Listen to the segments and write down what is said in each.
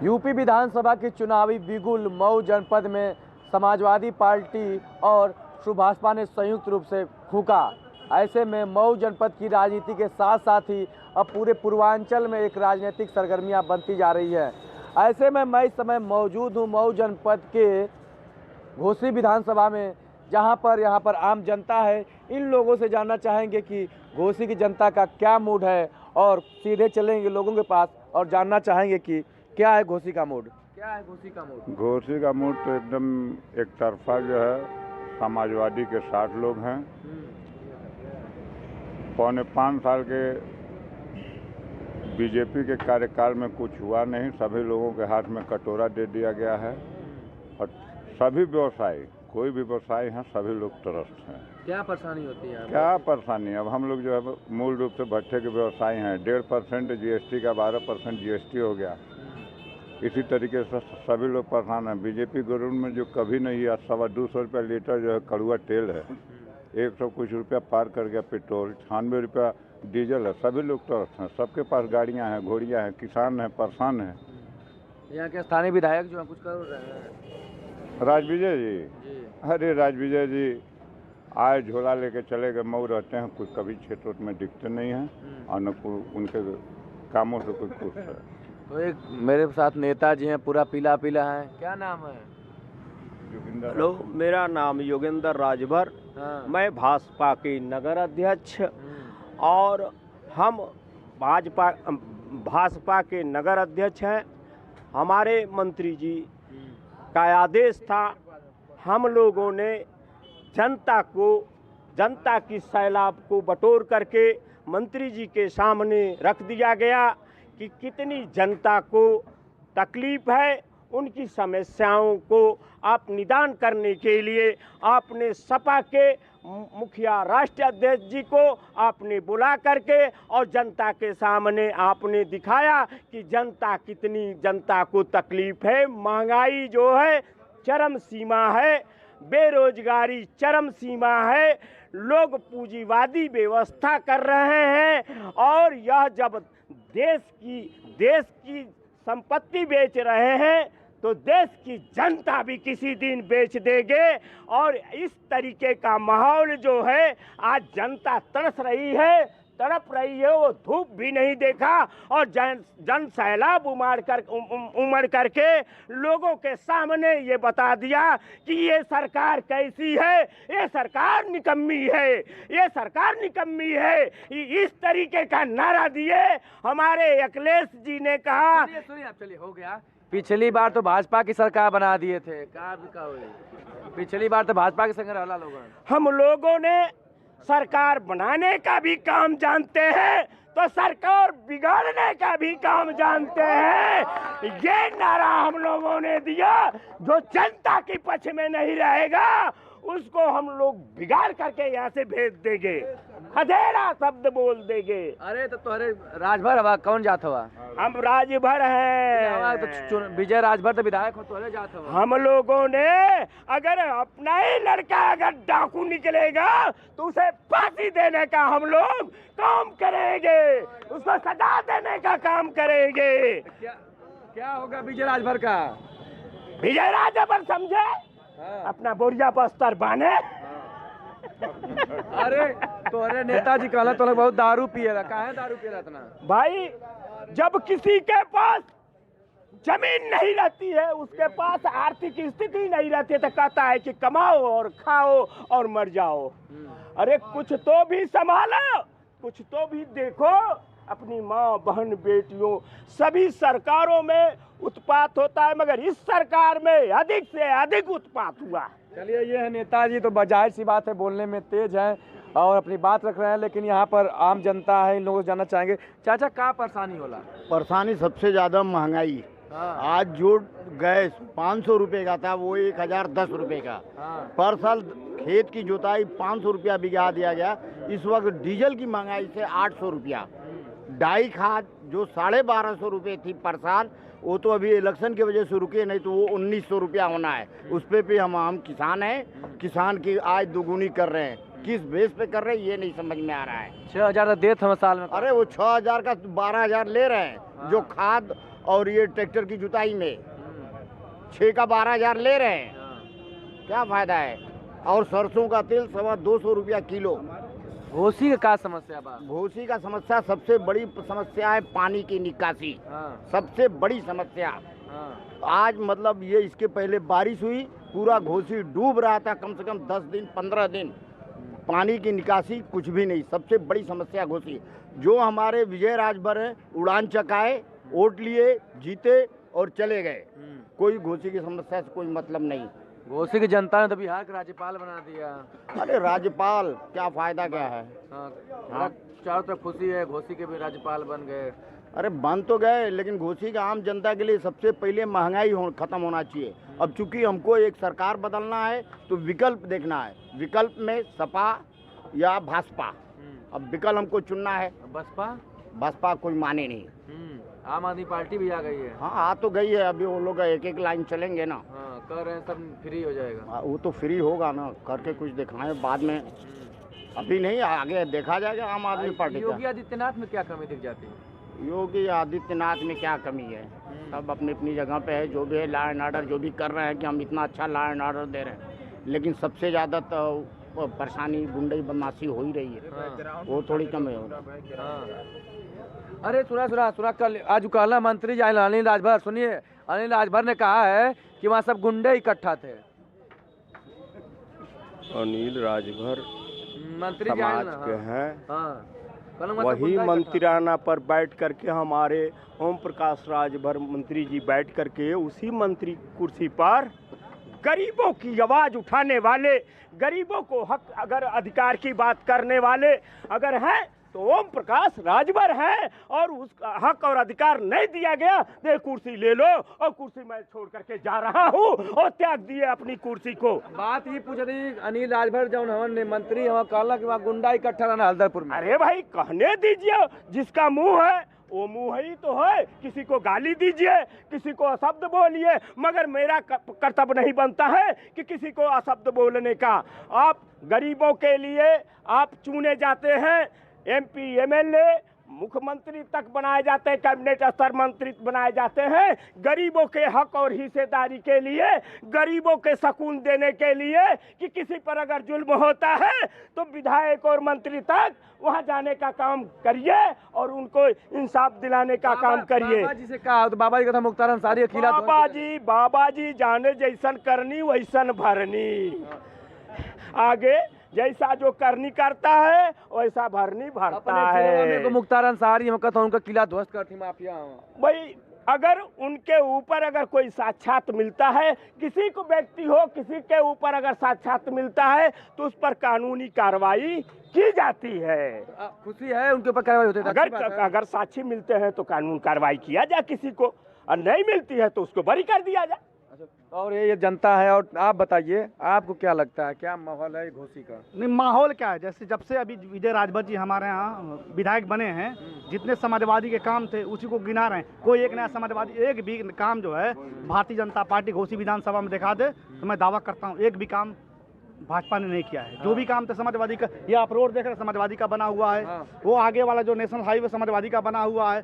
UP विधानसभा की चुनावी बिगुल मऊ जनपद में समाजवादी पार्टी और सुभाषपा ने संयुक्त रूप से फूंका। ऐसे में मऊ जनपद की राजनीति के साथ साथ ही अब पूरे पूर्वांचल में एक राजनीतिक सरगर्मियां बनती जा रही है। ऐसे में मैं इस समय मौजूद हूं मऊ जनपद के घोसी विधानसभा में, जहां पर यहाँ पर आम जनता है। इन लोगों से जानना चाहेंगे कि घोसी की जनता का क्या मूड है और सीधे चलेंगे लोगों के पास और जानना चाहेंगे कि क्या है घोसी का मूड। क्या है घोसी का मूड? घोसी का मूड तो एकदम एक तरफा जो है समाजवादी के 60 लोग हैं। पौने 5 साल के बीजेपी के कार्यकाल में कुछ हुआ नहीं। सभी लोगों के हाथ में कटोरा दे दिया गया है और सभी व्यवसायी, कोई भी व्यवसायी हैं, सभी लोग त्रस्त हैं। क्या परेशानी होती है? क्या परेशानी? अब हम लोग जो है मूल रूप से भट्टे के व्यवसायी हैं। 1.5% जीएसटी का 12% जीएसटी हो गया। इसी तरीके से सभी लोग परेशान हैं। बीजेपी गवर्नमेंट में जो कभी नहीं है, 250 रुपये लीटर जो है कड़ुआ तेल है, 100 कुछ रुपया पार कर गया पेट्रोल, 96 रुपया डीजल है। सभी लोग त्रस्त हैं। सबके पास गाड़ियाँ हैं, घोड़ियाँ हैं, किसान हैं, परेशान हैं। यहाँ के स्थानीय विधायक जो है कुछ कर रहे हैं? राजविजय जी, अरे राजविजय जी आए झोला लेके चले गए। मऊ रहते हैं, कुछ कभी क्षेत्र में दिखते नहीं हैं और न उनके कामों से कुछ खुश है। तो एक मेरे साथ नेता जी हैं, पूरा पीला पीला है। क्या नाम है? हेलो, मेरा नाम योगेंद्र राजभर। मैं भाजपा के नगर अध्यक्ष और हम भाजपा के नगर अध्यक्ष हैं। हमारे मंत्री जी का आदेश था, हम लोगों ने जनता की सैलाब को बटोर करके मंत्री जी के सामने रख दिया गया कि कितनी जनता को तकलीफ है। उनकी समस्याओं को आप निदान करने के लिए आपने सपा के मुखिया राष्ट्रीय अध्यक्ष जी को आपने बुला करके और जनता के सामने आपने दिखाया कि जनता को तकलीफ है। महंगाई जो है चरम सीमा है, बेरोजगारी चरम सीमा है, लोग पूंजीवादी व्यवस्था कर रहे हैं और यह जब देश की संपत्ति बेच रहे हैं तो देश की जनता भी किसी दिन बेच देंगे। और इस तरीके का माहौल जो है, आज जनता तड़प रही है। वो धूप भी नहीं देखा और जन सैलाब उमड़ करके लोगों के सामने ये बता दिया कि ये सरकार कैसी है, ये सरकार निकम्मी है, ये सरकार निकम्मी है। इस तरीके का नारा दिए हमारे अखिलेश जी ने कहा। सुनिए आप, चलिए हो गया। पिछली बार तो भाजपा की सरकार बना दिए थे। पिछली बार तो भाजपा के संग रहला लोग। हम लोगों ने सरकार बनाने का भी काम जानते हैं तो सरकार बिगाड़ने का भी काम जानते हैं। ये नारा हम लोगों ने दिया, जो जनता के पक्ष में नहीं रहेगा उसको हम लोग बिगाड़ करके यहाँ से भेज देंगे, हथेरा शब्द बोल देंगे। अरे तो तुम्हारे राजभर हवा कौन जात हवा? हम राजभर हैं। तो विजय राजभर तो विधायक हो, तुम्हारे जात हवा। हम लोगों ने अगर अपना ही लड़का अगर डाकू निकलेगा तो उसे फांसी देने का हम लोग काम करेंगे, उसको सजा देने का काम करेंगे। क्या होगा विजय राजभर का? विजय राजभर समझे, अपना बोरिया बस्तर बाने। अरे तो अरे नेताजी कहला तो बहुत दारू पिए रहा। काहे दारू पिए रहा इतना? भाई जब किसी के पास जमीन नहीं रहती है, उसके पास आर्थिक स्थिति नहीं रहती है तो कहता है कि कमाओ और खाओ और मर जाओ। अरे कुछ तो भी संभालो, कुछ तो भी देखो। अपनी माँ बहन बेटियों सभी सरकारों में उत्पात होता है, मगर इस सरकार में अधिक से अधिक उत्पात हुआ। चलिए, ये है नेताजी, तो जाहिर सी बात है बोलने में तेज है और अपनी बात रख रहे हैं, लेकिन यहाँ पर आम जनता है, इन लोगों से जानना चाहेंगे। चाचा क्या परेशानी होला? परेशानी सबसे ज़्यादा महंगाई। आज जो गैस 500 रुपये का था वो 1010 रुपये का। पर साल खेत की जुताई 500 रुपया बिगा दिया गया। इस वक्त डीजल की महंगाई से 800 रुपया। डाई खाद जो 1250 रुपये थी पर साल, वो तो अभी इलेक्शन की वजह से रुके, नहीं तो वो 1900 रुपया होना है। उस पे भी हम किसान हैं, किसान की आय दोगुनी कर रहे हैं। किस बेस पे कर रहे हैं ये नहीं समझ में आ रहा है। 6000 देते हम साल में। अरे वो 6000 का 12000 ले रहे हैं। जो खाद और ये ट्रैक्टर की जुताई में 6 का 12,000 ले रहे हैं, क्या फायदा है। और सरसों का तेल 225 रुपया किलो। घोसी का क्या समस्या बा? घोसी का समस्या सबसे बड़ी समस्या है पानी की निकासी, सबसे बड़ी समस्या। आज मतलब ये इसके पहले बारिश हुई, पूरा घोसी डूब रहा था, कम से कम 10 दिन 15 दिन पानी की निकासी कुछ भी नहीं। सबसे बड़ी समस्या घोसी। जो हमारे विजय राजभर है, उड़ान चकाए, वोट लिए, जीते और चले गए, कोई घोसी की समस्या से कोई मतलब नहीं। घोसी की जनता ने तो बिहार का राज्यपाल बना दिया। अरे राज्यपाल क्या फायदा क्या है। हाँ, चारों तरफ खुशी है, घोसी के भी राज्यपाल बन गए। अरे बन तो गए, लेकिन घोसी का आम जनता के लिए सबसे पहले महंगाई खत्म होना चाहिए। अब चूंकि हमको एक सरकार बदलना है तो विकल्प देखना है, विकल्प में सपा या भाजपा। अब विकल्प हमको चुनना है। बसपा कोई माने नहीं। आम आदमी पार्टी भी आ गई है। हाँ आ तो गई है, अभी वो लोग एक एक लाइन चलेंगे ना। कर रहे हैं, सब फ्री हो जाएगा। वो तो फ्री होगा ना, करके कुछ दिखाएं बाद में, अभी नहीं, आगे देखा जाएगा आम आदमी पार्टी का। योगी आदित्यनाथ में क्या कमी दिख जाती है? योगी आदित्यनाथ में क्या कमी है, सब अपनी अपनी जगह पे है। जो भी है लॉ एंड ऑर्डर जो भी कर रहे हैं कि हम इतना अच्छा लॉ एंड ऑर्डर दे रहे हैं, लेकिन सबसे ज़्यादा तो परेशानी गुंडई बदमाशी हो ही रही है। वो थोड़ी कम है। अरे सुना कल आज कहला मंत्री अनिल राजभर, सुनिए, अनिल राजभर ने कहा है कि वहाँ सब गुंडे इकट्ठा थे। अनिल राजभर मंत्री समाज के हैं, वही मंत्रियाना पर बैठ करके हमारे ओम प्रकाश राजभर मंत्री जी बैठ करके उसी मंत्री कुर्सी पर गरीबों की आवाज उठाने वाले, गरीबों को हक अगर अधिकार की बात करने वाले अगर हैं तो ओम प्रकाश राजभर है, और उसका हक और अधिकार नहीं दिया गया। दे कुर्सी ले लो, और कुर्सी मैं छोड़ करके जा रहा हूँ, और त्याग दिए अपनी कुर्सी को। बात ये पूछ रही अनिल राजभर जब हमने मंत्री वहाँ कहला कि वहाँ गुंडा इकट्ठा रहना हल्दरपुर में। अरे भाई कहने दीजिए, जिसका मुंह है वो मुंह ही तो है। किसी को गाली दीजिए, किसी को अशब्द बोलिए, मगर मेरा कर्तव्य नहीं बनता है कि किसी को अशब्द बोलने का। आप गरीबों के लिए आप चुने जाते हैं, MP MLA मुख्यमंत्री तक बनाए जाते हैं, कैबिनेट स्तर मंत्री बनाए जाते हैं, गरीबों के हक और हिस्सेदारी के लिए, गरीबों के सुकून देने के लिए, कि किसी पर अगर जुल्म होता है तो विधायक और मंत्री तक वहां जाने का काम करिए और उनको इंसाफ दिलाने का काम करिए। बाबा जी से कहा तो बाबा जी का था मुख्तार अंसारी अखिला। बाबा जी जाने जैसन करनी वैसन भरनी, आगे जैसा जो करनी करता है वैसा भरनी भरता है। मुख्तार अंसारी हम कहता उनका किला ध्वस्त करती माफिया। भाई अगर उनके ऊपर अगर कोई साक्षात मिलता है, किसी को व्यक्ति हो किसी के ऊपर अगर साक्षात मिलता है तो उस पर कानूनी कार्रवाई की जाती है। खुशी है उनके ऊपर कार्रवाई होती है। अगर साक्षी मिलते हैं तो कानून कार्रवाई किया जाए किसी को, और नहीं मिलती है तो उसको बरी कर दिया जाए। और ये जनता है, और आप बताइए आपको क्या लगता है, क्या माहौल है घोसी का? नहीं माहौल क्या है, जैसे जब से अभी विजय राजभर जी हमारे यहाँ विधायक बने हैं, जितने समाजवादी के काम थे उसी को गिना रहे हैं। कोई एक नया समाजवादी एक भी काम जो है भारतीय जनता पार्टी घोसी विधानसभा में दिखा दे तो मैं दावा करता हूँ एक भी काम भाजपा ने नहीं किया है। जो भी काम थे समाजवादी का, ये आप रोड देख रहे समाजवादी का बना हुआ है, वो आगे वाला जो नेशनल हाईवे समाजवादी का बना हुआ है,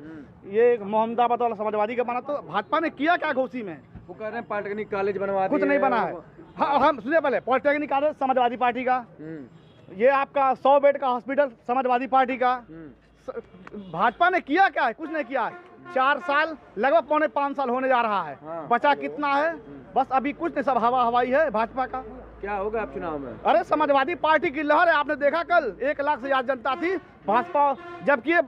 ये मोहम्मदाबाद वाला समाजवादी का बना। तो भाजपा ने किया क्या घोसी में? वो कह रहे हैं पॉलिटेक्निक कॉलेज बनवा कुछ नहीं बना है। हाँ हम सुनिए, पहले पॉलिटेक्निक कॉलेज समाजवादी पार्टी का, ये आपका 100 बेड का हॉस्पिटल समाजवादी पार्टी का। भाजपा ने किया क्या है? कुछ नहीं किया है। 4 साल लगभग 4.5 साल होने जा रहा है। बचा कितना है? बस अभी कुछ नहीं, सब हवा हवाई है भाजपा का। क्या होगा अब चुनाव में? अरे समाजवादी पार्टी की लहर है, आपने देखा कल 1 लाख से ज्यादा जनता थी। भाजपा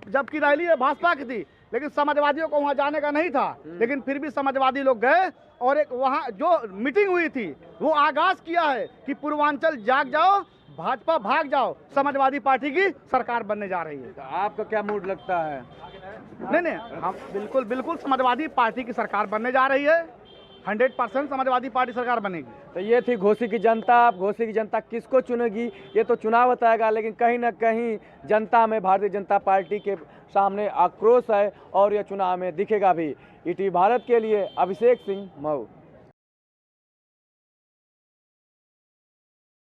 जबकि रैली है भाजपा की थी, लेकिन समाजवादियों को वहां जाने का नहीं था, लेकिन फिर भी समाजवादी लोग गए और एक वहां जो मीटिंग हुई थी वो आगाज किया है कि पूर्वांचल जाग जाओ, भाजपा भाग जाओ, समाजवादी पार्टी की सरकार बनने जा रही है। तो आपका क्या मूड लगता है? नहीं हम बिल्कुल समाजवादी पार्टी की सरकार बनने जा रही है। 100% समाजवादी पार्टी सरकार बनेगी। तो ये थी घोसी की जनता। अब घोसी की जनता किसको चुनेगी ये तो चुनाव बताएगा, लेकिन कहीं ना कहीं जनता में भारतीय जनता पार्टी के सामने आक्रोश है और यह चुनाव में दिखेगा भी। ईटीवी भारत के लिए अभिषेक सिंह मऊ।